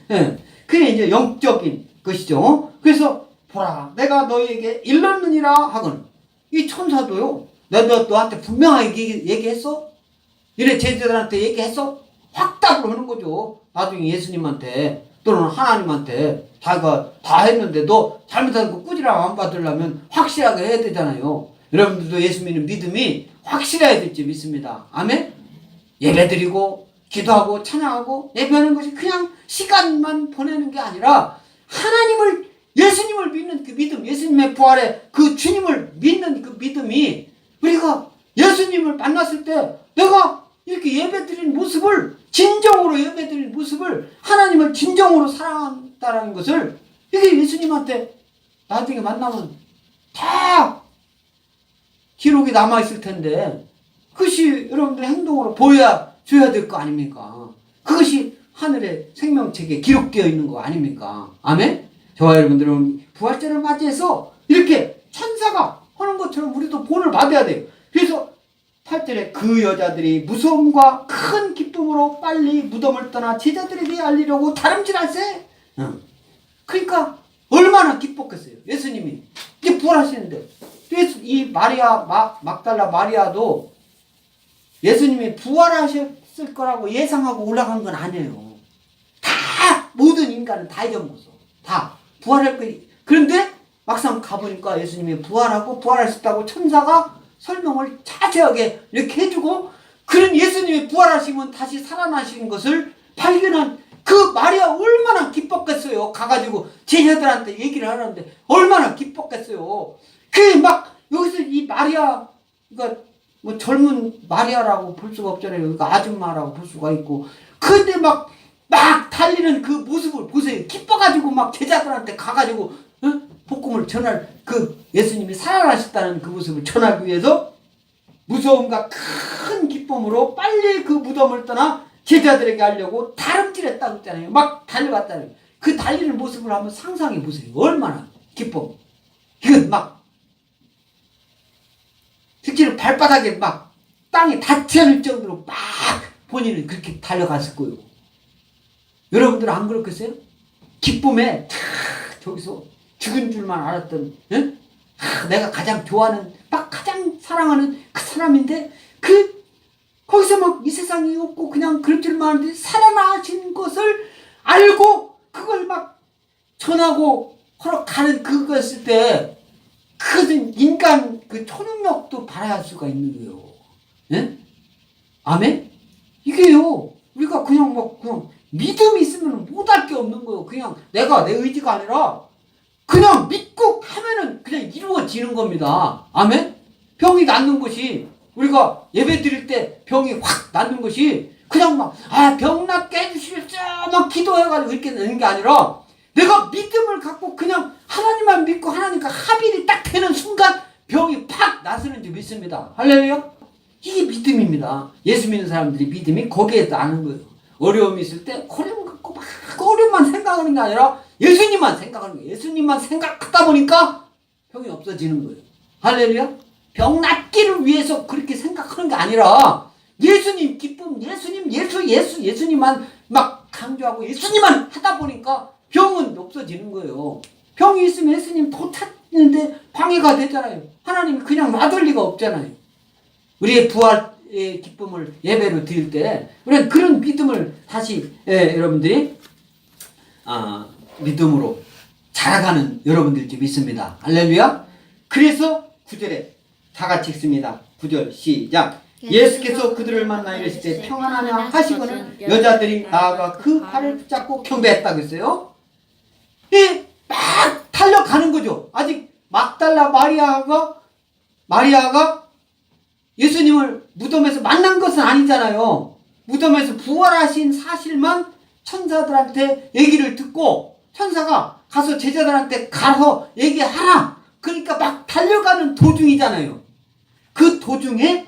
그게 이제 영적인 것이죠. 그래서 보라, 내가 너희에게 일렀느니라 하거든. 이 천사도요, 너한테 분명하게 얘기했어? 이래 제자들한테 얘기했어? 확답을 하는 거죠. 나중에 예수님한테 또는 하나님한테 다 했는데 너 잘못한 거 꾸지람 안 받으려면 확실하게 해야 되잖아요. 여러분들도 예수 믿는 믿음이 확실해야 될지 믿습니다. 아멘? 예배 드리고 기도하고 찬양하고 예배하는 것이 그냥 시간만 보내는 게 아니라 하나님을, 예수님을 믿는 그 믿음, 예수님의 부활에 그 주님을 믿는 그 믿음이, 우리가 예수님을 만났을 때 내가 이렇게 예배 드리는 모습을, 진정으로 예배 드리는 모습을, 하나님을 진정으로 사랑한다는 것을, 이게 예수님한테 나중에 만나면 다 기록이 남아있을 텐데, 그것이 여러분들의 행동으로 보여줘야 될 거 아닙니까? 그것이 하늘의 생명책에 기록되어 있는 거 아닙니까? 아멘? 저와 여러분들은 부활절을 맞이해서 이렇게 천사가 하는 것처럼 우리도 본을 받아야 돼요. 그래서 8절에 그 여자들이 무서움과 큰 기쁨으로 빨리 무덤을 떠나 제자들에게 알리려고 다름질할세. 그러니까 얼마나 기뻤겠어요. 예수님이 이제 부활하시는데, 이 마리아, 막달라 마리아도 예수님이 부활하셨을 거라고 예상하고 올라간 건 아니에요. 다, 모든 인간은 다 잊어먹었어. 다 부활할 거예요. 그런데 막상 가보니까 예수님이 부활하고 부활하셨다고 천사가 설명을 자세하게 이렇게 해주고, 그런 예수님이 부활하시면 다시 살아나신 것을 발견한 그 마리아 얼마나 기뻤겠어요. 가가지고 제자들한테 얘기를 하는데 얼마나 기뻤겠어요. 그 막 여기서 이 마리아, 그러니까 뭐 젊은 마리아라고 볼 수가 없잖아요. 그러니까 아줌마라고 볼 수가 있고. 근데 막 달리는 그 모습을 보세요. 기뻐가지고 막 제자들한테 가가지고 복음을 전할, 그 예수님이 살아나셨다는 그 모습을 전하기 위해서 무서움과 큰 기쁨으로 빨리 그 무덤을 떠나 제자들에게 하려고 다름질했다고 했잖아요. 막 달려갔다는, 그 달리는 모습을 한번 상상해 보세요. 얼마나 기쁨. 이건 막 실제로 발바닥에 막 땅에 닿지 않을 정도로 막 본인은 그렇게 달려갔을 거예요. 여러분들은 안 그렇겠어요? 기쁨에 저기서 죽은 줄만 알았던, 내가 가장 좋아하는, 막 가장 사랑하는 그 사람인데, 거기서 막 이 세상이 없고 그냥 그럴 줄만 아는데 살아나신 것을 알고 그걸 막 전하고 하러 가는 그거였을 때, 그것은 인간 그 초능력도 발휘할 수가 있는 거예요. 예? 아멘? 이게요, 우리가 그냥 믿음이 있으면 못할 게 없는 거예요. 그냥 내가, 내 의지가 아니라 그냥 믿고 하면은 그냥 이루어지는 겁니다. 아멘? 병이 낫는 것이, 우리가 예배 드릴 때 병이 확 낫는 것이 그냥 병 낫게 해주십시오 막 기도해가지고 이렇게 되는 게 아니라, 내가 믿음을 갖고 그냥 하나님만 믿고 하나님과 합일이 딱 되는 순간 병이 팍 나서는 줄 믿습니다. 할렐루야? 이게 믿음입니다. 예수 믿는 사람들이 믿음이 거기에 나는 거예요. 어려움이 있을 때 어려움 갖고 막 어려움만 생각하는 게 아니라 예수님만 생각하는 거예요. 예수님만 생각하다 보니까 병이 없어지는 거예요. 할렐루야? 병 낫기를 위해서 그렇게 생각하는 게 아니라 예수님 기쁨, 예수님만 막 강조하고 예수님만 하다 보니까 병은 없어지는 거예요. 병이 있으면 예수님 더 찾는데 방해가 되잖아요. 하나님이 그냥 놔둘 리가 없잖아요. 우리의 부활의 기쁨을 예배로 드릴 때 우리는 그런 믿음을 다시 여러분들이 믿음으로 자라가는 여러분들인지 믿습니다. 할렐루야. 그래서 9절에 다 같이 읽습니다. 9절 시작. 예수께서 그들을 만나 이르시되 평안하냐 하시고는 여자들이 나아가 그 팔을 붙잡고 경배했다고 했어요. 막 달려가는 거죠. 아직 막달라 마리아가 예수님을 무덤에서 만난 것은 아니잖아요. 무덤에서 부활하신 사실만 천사들한테 얘기를 듣고, 천사가 가서 제자들한테 가서 얘기하라. 그러니까 막 달려가는 도중이잖아요. 그 도중에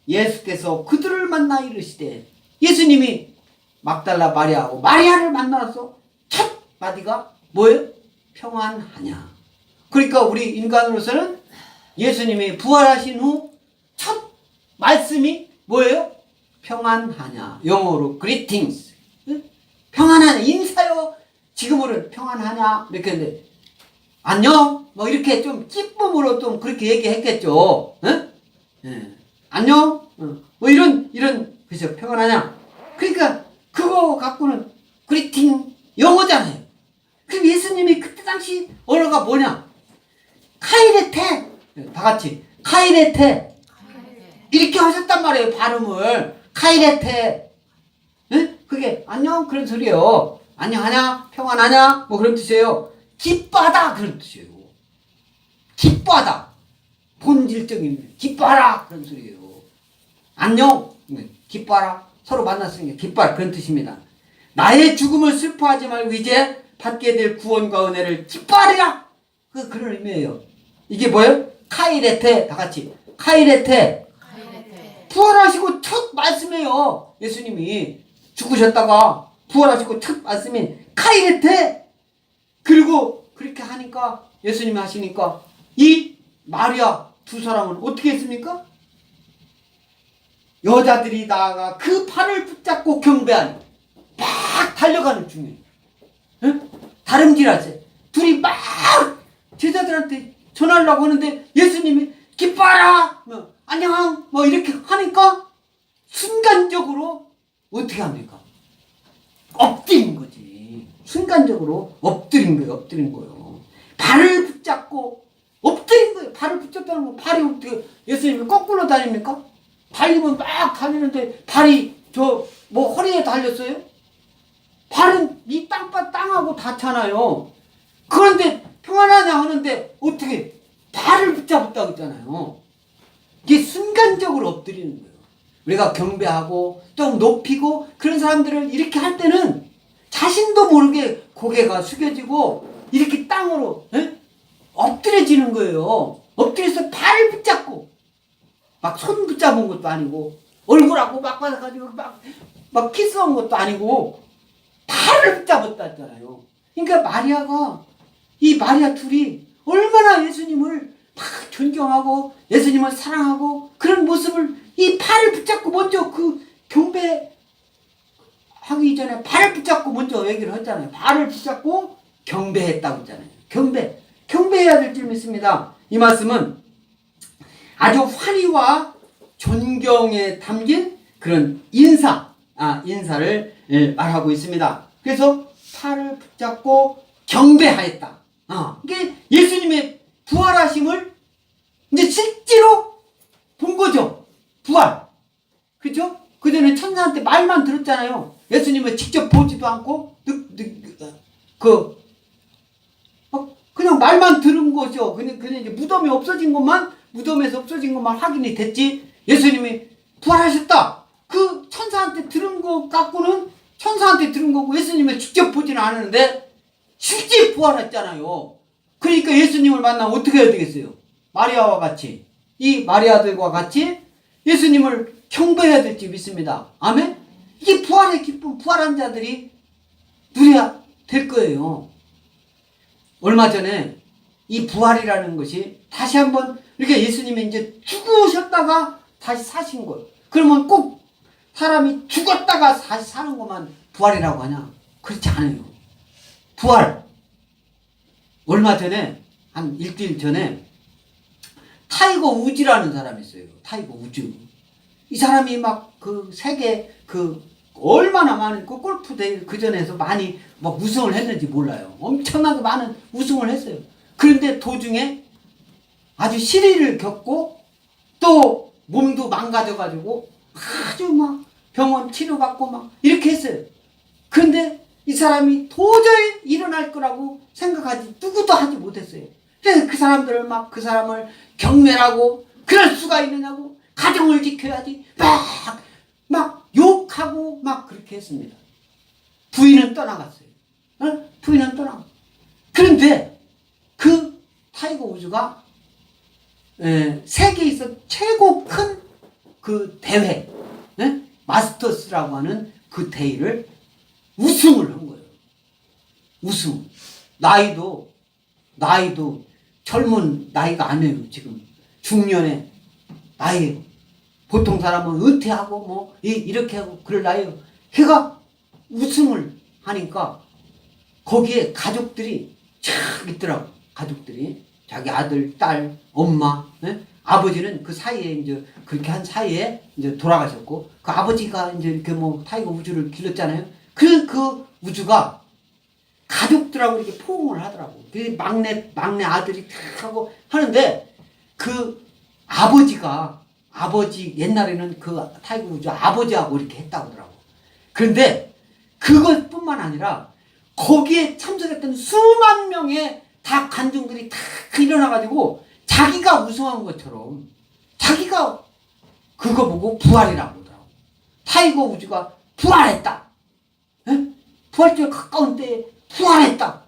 예수께서 그들을 만나 이르시되, 예수님이 막달라 마리아하고 마리아를 만나서 첫 마디가 뭐예요? 평안하냐. 그러니까 우리 인간으로서는 예수님이 부활하신 후 첫 말씀이 뭐예요? 평안하냐. 영어로 greetings. 평안하냐. 인사요. 지금으로는 평안하냐. 이렇게 했는데, 안녕. 뭐 이렇게 좀 기쁨으로 좀 그렇게 얘기했겠죠. 안녕. 뭐 이런, 그죠? 평안하냐. 그러니까 그거 갖고는 greeting 영어잖아요. 그럼 예수님이 그때 당시 언어가 뭐냐? 카이레테. 다 같이 카이레테. 이렇게 하셨단 말이에요. 발음을 카이레테. 네? 그게 안녕 그런 소리예요. 안녕하냐? 평안하냐? 뭐 그런 뜻이에요. 기뻐하다 그런 뜻이에요. 기뻐하다. 본질적인 기뻐하라 그런 소리예요. 안녕 기뻐하라. 서로 만났으니까 기뻐하라 그런 뜻입니다. 나의 죽음을 슬퍼하지 말고 이제 받게 될 구원과 은혜를 기뻐하리라. 그런 의미예요. 이게 뭐예요? 카이레테. 다 같이 카이레테. 부활하시고 첫 말씀이에요. 예수님이 죽으셨다가 부활하시고 첫 말씀이 카이레테. 그리고 그렇게 하니까 예수님이 하시니까 이 마리아 두 사람은 어떻게 했습니까? 여자들이 나아가 그 팔을 붙잡고 경배하니 막 달려가는 중에 다름질하지. 둘이 막 제자들한테 전하려고 하는데 예수님이 기뻐하라 뭐, 안녕 뭐 이렇게 하니까 순간적으로 어떻게 합니까? 엎드린 거지. 순간적으로 엎드린 거예요. 발을 붙잡고 엎드린 거예요. 발을 붙잡다는 건 발이 어떻게 예수님이 거꾸로 다닙니까? 달리면 막 달리는데 발이 뭐 허리에 달렸어요? 발은 이 땅하고 닿잖아요. 그런데 평안하냐 하는데 어떻게 발을 붙잡았다고 했잖아요. 이게 순간적으로 엎드리는 거예요. 우리가 경배하고 좀 높이고 그런 사람들을 이렇게 할 때는 자신도 모르게 고개가 숙여지고 이렇게 땅으로 엎드려지는 거예요. 엎드려서 발을 붙잡고 막 손 붙잡은 것도 아니고 얼굴하고 막 받아가지고 막 키스한 것도 아니고 발을 붙잡았다 했잖아요. 그러니까 이 마리아 둘이 얼마나 예수님을 막 존경하고 예수님을 사랑하고 그런 모습을 이 발을 붙잡고 먼저 그 경배하기 전에 발을 붙잡고 먼저 얘기를 했잖아요. 발을 붙잡고 경배했다고 했잖아요. 경배해야 될 줄 믿습니다. 이 말씀은 아주 환희와 존경에 담긴 그런 인사를 말하고 있습니다. 그래서 팔을 붙잡고 경배하였다. 이게 예수님의 부활하심을 이제 실제로 본 거죠. 부활. 그죠? 그전에 천사한테 말만 들었잖아요. 예수님을 직접 보지도 않고, 그냥 말만 들은 거죠. 그냥 이제 무덤에서 없어진 것만 확인이 됐지. 예수님이 부활하셨다. 그 천사한테 들은 거 갖고는 천사한테 들은 거고 예수님을 직접 보지는 않았는데 실제 부활했잖아요. 그러니까 예수님을 만나면 어떻게 해야 되겠어요? 마리아와 같이, 이 마리아들과 같이 예수님을 경배해야 될지 믿습니다. 아멘? 이게 부활의 기쁨, 부활한 자들이 누려야 될 거예요. 얼마 전에 이 부활이라는 것이 다시 한번 이렇게 예수님이 이제 죽으셨다가 다시 사신 것. 그러면 꼭 사람이 죽었다가 다시 사는 것만 부활이라고 하냐? 그렇지 않아요. 부활. 얼마 전에 한 일주일 전에 타이거 우즈라는 사람이 있어요. 타이거 우즈. 이 사람이 막 그 세계 얼마나 많은 그 골프 대회 그전에서 많이 막 우승을 했는지 몰라요. 엄청나게 많은 우승을 했어요. 그런데 도중에 아주 시리를 겪고 또 몸도 망가져가지고 아주 막 병원 치료받고 막 이렇게 했어요. 그런데 이 사람이 도저히 일어날 거라고 생각하지 누구도 하지 못했어요. 그래서 그 사람을 경멸하고 그럴 수가 있느냐고 가정을 지켜야지 막 욕하고 막 그렇게 했습니다. 부인은 떠나갔어요. 부인은 떠나갔어요. 그런데 그 타이거 우즈가 세계에서 최고 큰 그 대회 마스터스라고 하는 그 대회를 우승을 한 거예요. 우승. 나이도 젊은 나이가 아니에요. 지금 중년의 나이에요. 보통 사람은 은퇴하고 뭐 이렇게 하고 그럴 나이에요. 걔가 우승을 하니까 거기에 가족들이 쫙 있더라고. 가족들이 자기 아들, 딸, 엄마, 아버지는 그 사이에 이제 그렇게 한 사이에 이제 돌아가셨고 그 아버지가 이제 이렇게 뭐 타이거 우즈를 길렀잖아요. 그 우즈가 가족들하고 이렇게 포옹을 하더라고. 그 막내 아들이 탁 하고 하는데 그 아버지 옛날에는 그 타이거 우즈 아버지하고 이렇게 했다고 하더라고. 그런데 그것뿐만 아니라 거기에 참석했던 수만 명의 다 관중들이 다 일어나가지고 자기가 우승한 것처럼 자기가 그거 보고 부활이라고 하더라고. 타이거 우즈가 부활했다. 에? 부활절 가까운 때에 부활했다.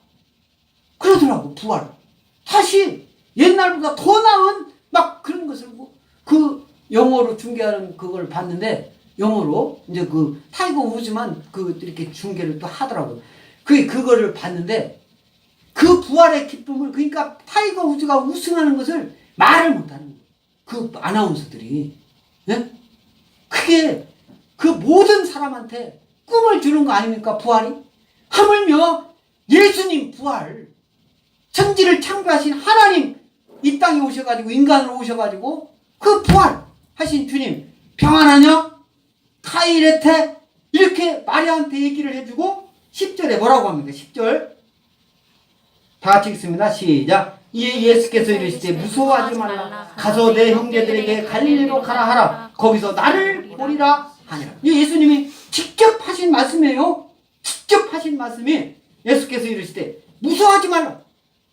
그러더라고. 부활. 다시 옛날보다 더 나은 막 그런 것을 그 영어로 중계하는 그걸 봤는데 영어로 이제 그 타이거 우즈만 그 이렇게 중계를 또 하더라고요. 그거를 봤는데 그 부활의 기쁨을 그러니까 타이거 우즈가 우승하는 것을 말을 못하는 거예요. 그 아나운서들이. 네? 그게 그 모든 사람한테 꿈을 주는 거 아닙니까? 부활이? 하물며 예수님 부활 천지를 창조하신 하나님 이 땅에 오셔가지고 인간으로 오셔가지고 그 부활 하신 주님 평안하냐? 카이레테 이렇게 마리아한테 얘기를 해주고 10절에 뭐라고 합니까? 10절 다 같이 읽습니다. 시작. 이에 예수께서 이르시되 무서워하지 말라. 가서 내 형제들에게 갈릴리로 가라 하라. 거기서 나를 보리라 하니라. 이 예수님이 직접 하신 말씀이에요. 직접 하신 말씀이 예수께서 이르시되 무서워하지 말라.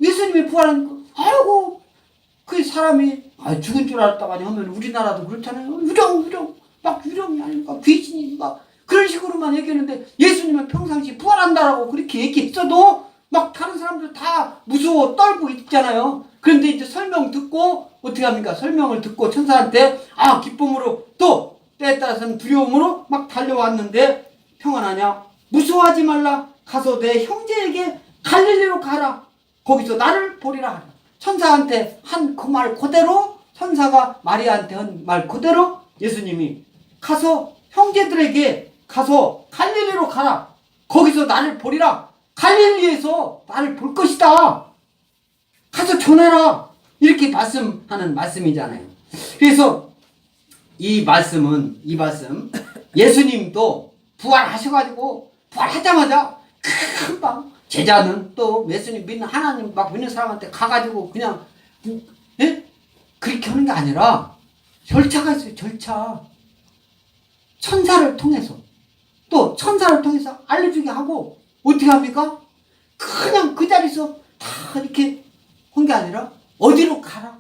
예수님이 부활하니까 아이고 그 사람이 죽은 줄 알았다가 하면 우리나라도 그렇잖아요. 유령 막 유령이 아닙니까? 귀신이 막 그런 식으로만 얘기했는데 예수님은 평상시 부활한다라고 그렇게 얘기했어도 막 다른 사람들 다 무서워 떨고 있잖아요. 그런데 이제 설명 듣고 어떻게 합니까? 설명을 듣고 천사한테 기쁨으로 또 때에 따라서는 두려움으로 막 달려왔는데 평안하냐? 무서워하지 말라. 가서 내 형제에게 갈릴리로 가라. 거기서 나를 보리라 하라. 천사한테 한 그 말 그대로 천사가 마리아한테 한 말 그대로 예수님이 가서 형제들에게 가서 갈릴리로 가라. 거기서 나를 보리라. 갈릴리에서 나를 볼 것이다. 가서 전해라. 이렇게 말씀하는 말씀이잖아요. 그래서 이 말씀 예수님도 부활하셔가지고 부활하자마자 금방 제자는 또 예수님 믿는 하나님 막 믿는 사람한테 가가지고 그냥 그렇게 하는 게 아니라 절차가 있어요. 절차. 천사를 통해서 또 천사를 통해서 알려주게 하고 어떻게 합니까? 그냥 그 자리에서 다 이렇게 한 게 아니라 어디로 가라,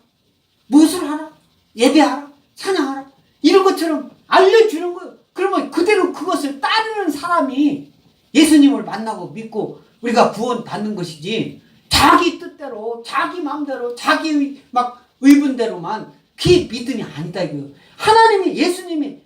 무엇을 하라, 예배하라, 찬양하라 이런 것처럼 알려주는 거예요. 그러면 그대로 그것을 따르는 사람이 예수님을 만나고 믿고 우리가 구원 받는 것이지 자기 뜻대로 자기 마음대로 자기 막 의분대로만 그게 믿음이 아니다 이거예요. 하나님이 예수님이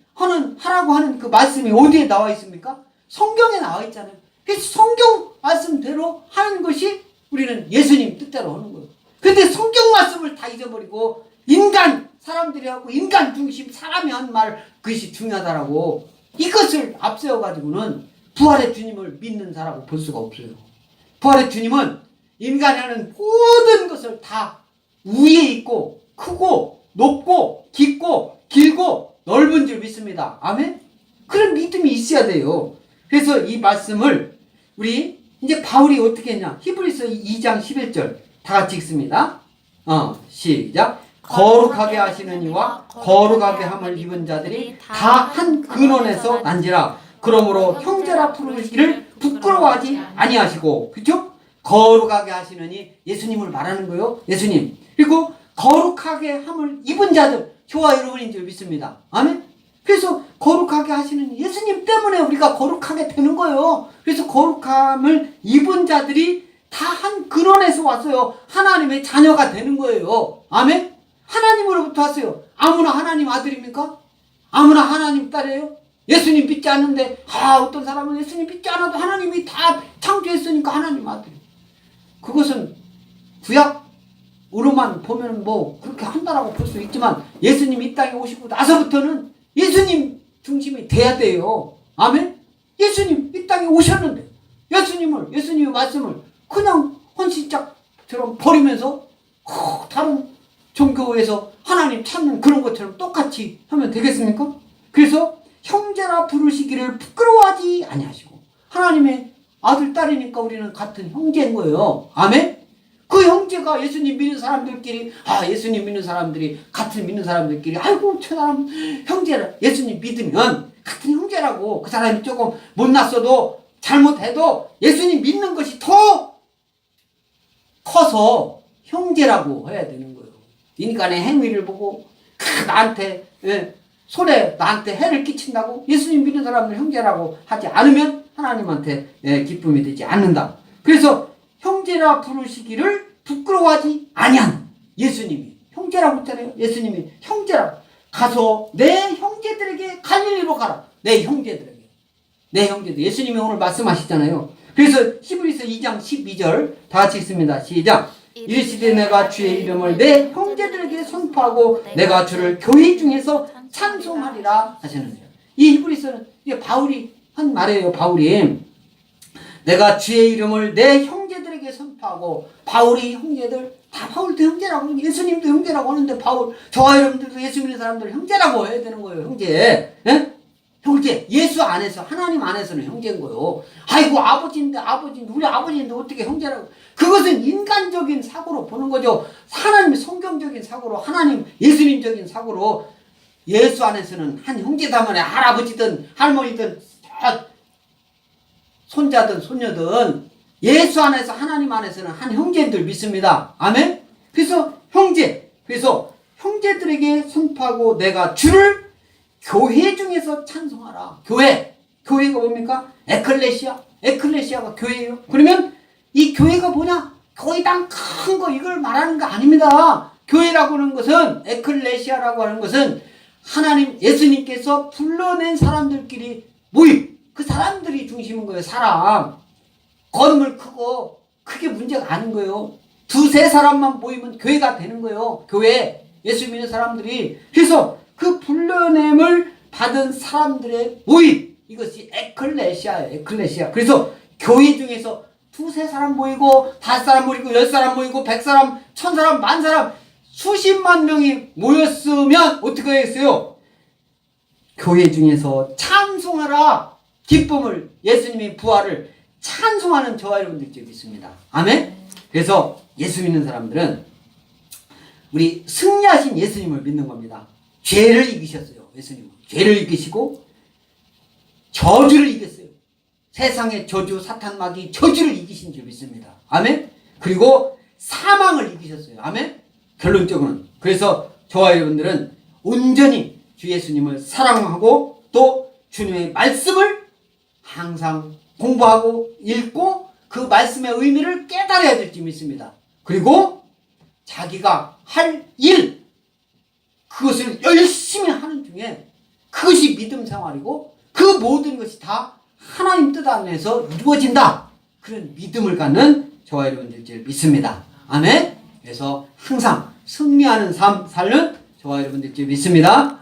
하라고 하는 그 말씀이 어디에 나와 있습니까? 성경에 나와 있잖아요. 그래서 성경 말씀대로 하는 것이 우리는 예수님 뜻대로 하는 거예요. 근데 성경 말씀을 다 잊어버리고 인간 사람들이 하고 인간 중심 사람이 한 말 그것이 중요하다라고 이것을 앞세워가지고는 부활의 주님을 믿는 사람을 볼 수가 없어요. 부활의 주님은 인간이 하는 모든 것을 다 위에 있고 크고 높고 깊고 길고 넓은 줄 믿습니다. 아멘? 그런 믿음이 있어야 돼요. 그래서 이 말씀을 우리 이제 바울이 어떻게 했냐? 히브리서 2장 11절 다 같이 읽습니다. 시작. 거룩하게 하시는 이와 거룩하게 함을 입은 자들이 다 한 근원에서 난지라. 그러므로 형제라 부르시기를 부끄러워하지 아니하시고, 그렇죠? 거룩하게 하시느니 예수님을 말하는 거예요. 예수님. 그리고 거룩하게 함을 입은 자들, 저와 여러분인 줄 믿습니다. 아멘? 그래서 거룩하게 하시는 예수님 때문에 우리가 거룩하게 되는 거예요. 그래서 거룩함을 입은 자들이 다 한 근원에서 왔어요. 하나님의 자녀가 되는 거예요. 아멘? 하나님으로부터 왔어요. 아무나 하나님 아들입니까? 아무나 하나님 딸이에요? 예수님 믿지 않는데 어떤 사람은 예수님 믿지 않아도 하나님이 다 창조했으니까 하나님 아들. 그것은 구약으로만 보면 뭐 그렇게 한다라고 볼 수 있지만 예수님 이 땅에 오시고 나서부터는 예수님 중심이 돼야 돼요. 아멘? 예수님 이 땅에 오셨는데 예수님의 말씀을 그냥 헌신짝처럼 버리면서 다른 종교에서 하나님 찾는 그런 것처럼 똑같이 하면 되겠습니까? 그래서 형제라 부르시기를 부끄러워하지 아니하시고 하나님의 아들, 딸이니까 우리는 같은 형제인 거예요. 아멘? 그 형제가 예수님 믿는 사람들끼리, 예수님 믿는 사람들이, 같은 믿는 사람들끼리, 아이고, 저 사람 형제라. 예수님 믿으면 같은 형제라고. 그 사람이 조금 못났어도, 잘못해도 예수님 믿는 것이 더 커서 형제라고 해야 되는 거예요. 인간의 행위를 보고, 나한테, 손에 나한테 해를 끼친다고 예수님 믿는 사람들 형제라고 하지 않으면 하나님한테 기쁨이 되지 않는다. 그래서 형제라 부르시기를 부끄러워하지 아니한 예수님이 형제라고 했잖아요. 예수님이 형제라고. 가서 내 형제들에게 갈릴리로 가라. 내 형제들에게. 내 형제들. 예수님이 오늘 말씀하시잖아요. 그래서 히브리서 2장 12절 다 같이 읽습니다. 시작. 이르시되 내가 주의 이름을 내 형제들에게 선포하고 내가 주를 교회 중에서 찬송하리라 하시는데요. 이 히브리서는 이게 바울이 한 말이에요. 바울이 내가 주의 이름을 내 형제들에게 선포하고, 바울이 형제들 다 바울도 형제라고, 예수님도 형제라고 하는데 바울 저와 여러분들도 예수 믿는 사람들 형제라고 해야 되는 거예요. 형제. 형제. 예수 안에서, 하나님 안에서는 형제인 거예요. 아이고, 아버지인데 우리 아버지인데 어떻게 형제라고. 그것은 인간적인 사고로 보는 거죠. 하나님 성경적인 사고로, 하나님 예수님적인 사고로 예수 안에서는 한 형제다만에 할아버지든 할머니든 손자든 손녀든 예수 안에서, 하나님 안에서는 한 형제인 줄 믿습니다. 아멘? 그래서 형제. 그래서 형제들에게 선포하고 내가 주를 교회 중에서 찬송하라. 교회. 교회가 뭡니까? 에클레시아. 에클레시아가 교회예요. 그러면 이 교회가 뭐냐? 거의당 큰 거 이걸 말하는 거 아닙니다. 교회라고 하는 것은, 에클레시아라고 하는 것은 하나님, 예수님께서 불러낸 사람들끼리 모임. 그 사람들이 중심인 거예요. 사람. 걸음을 크고 크게 문제가 아닌 거예요. 두세 사람만 모이면 교회가 되는 거예요. 교회. 예수 믿는 사람들이. 그래서 그 불러냄을 받은 사람들의 모임. 이것이 에클레시아예요. 에클레시아. 그래서 교회 중에서 두세 사람 모이고, 5사람 모이고, 10사람 모이고, 100사람, 1000사람, 10,000사람, 수십만 명이 모였으면 어떻게 했어요? 교회 중에서 찬송하라. 기쁨을, 예수님의 부활을 찬송하는 저와 여러분들 좀 있습니다. 아멘? 그래서 예수 믿는 사람들은 우리 승리하신 예수님을 믿는 겁니다. 죄를 이기셨어요. 예수님은. 죄를 이기시고 저주를 이겼어요. 세상의 저주, 사탄 마귀 저주를 이기신 줄 믿습니다. 아멘? 그리고 사망을 이기셨어요. 아멘? 결론적으로는. 그래서 저와 여러분들은 온전히 주 예수님을 사랑하고 또 주님의 말씀을 항상 공부하고 읽고 그 말씀의 의미를 깨달아야 될지 믿습니다. 그리고 자기가 할 일, 그것을 열심히 하는 중에 그것이 믿음 생활이고 그 모든 것이 다 하나님 뜻 안에서 이루어진다. 그런 믿음을 갖는 저와 여러분들 믿습니다. 아멘. 그래서 항상 승리하는 삶 살는 저와 여러분들 믿습니다.